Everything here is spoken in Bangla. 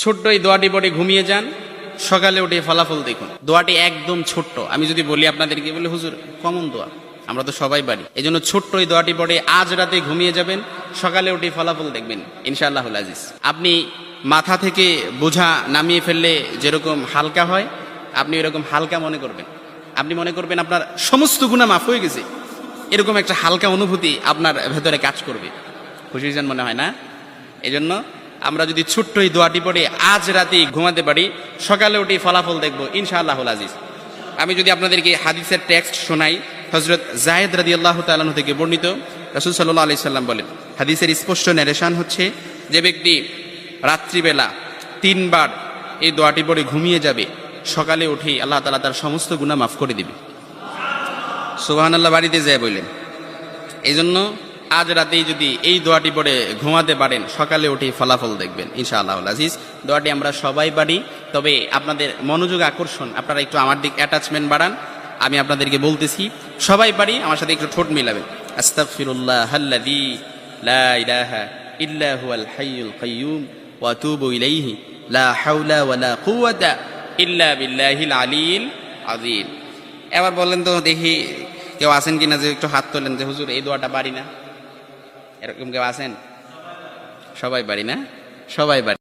ছোট্ট এই দোয়াটি পড়ে ঘুমিয়ে যান, সকালে উঠে ফলাফল দেখুন। দোয়াটি একদম ছোট্ট। আমি যদি বলি আপনাদেরকে, বলে হুজুর কমন দোয়া, আমরা তো সবাই পারি। এই জন্য ছোট্ট এই দোয়াটি পড়ে আজ রাতে ঘুমিয়ে যাবেন, সকালে উঠে ফলাফল দেখবেন ইনশাআল্লাহুল আজিজ। আপনি মাথা থেকে বোঝা নামিয়ে ফেললে যেরকম হালকা হয়, আপনি এরকম হালকা মনে করবেন। আপনি মনে করবেন আপনার সমস্ত গুনাহ মাফ হয়ে গেছে, এরকম একটা হালকা অনুভূতি আপনার ভেতরে কাজ করবে। খুশি হয়েছেন মনে হয় না? এজন্য আমরা যদি ছোট্ট এই দোয়াটি পড়ে আজ রাতে ঘুমাতে পারি, সকালে উঠে ফলাফল দেখবো ইনশাআল্লাহুল আজিজ। আমি যদি আপনাদেরকে হাদিসের টেক্সট শোনাই, হযরত যায়েদ রাদিয়াল্লাহু তাআলা আনহু থেকে বর্ণিত, রাসূল সাল্লাল্লাহু আলাইহি সাল্লাম বলেন, হাদিসের স্পষ্ট ন্যারেশন হচ্ছে, যে ব্যক্তি রাত্রিবেলা 3 বার এই দোয়াটি পড়ে ঘুমিয়ে যাবে, সকালে উঠে আল্লাহ তাআলা তার সমস্ত গুনাহ মাফ করে দিবে। সুবহানাল্লাহ বাড়িতে যায় বললেন। এই জন্য আজ রাতেই যদি এই দোয়াটি পড়ে ঘুমাতে পারেন, সকালে উঠে ফলাফল দেখবেন ইনশাআল্লাহুল আজিজ। দোয়াটি আমরা সবাই পারি, তবে আপনাদের মনোযোগ আকর্ষণ, আপনারা একটু আমার দিক অ্যাটাচমেন্ট বাড়ান। আমি আপনাদেরকে বলতেছি, সবাই পারি, আমার সাথে একটু ঠোঁট মিলাবেন। আস্তাগফিরুল্লাহাল্লাযী লা ইলাহা ইল্লা হুয়াল হাইয়ুল কাইয়্যুম ওয়া আতুবু ইলাইহি লা হাওলা ওয়ালা কুওয়াতা ইল্লা বিল্লাহিল আলিয়্যিল আযীম। এবার বলেন তো দেখি, কেউ আছেন কিনা যে একটু হাত তোলেন যে হুজুর এই দোয়াটা পারি না? এরকম কেউ আছেন? সবাই পারি না? সবাই পারি।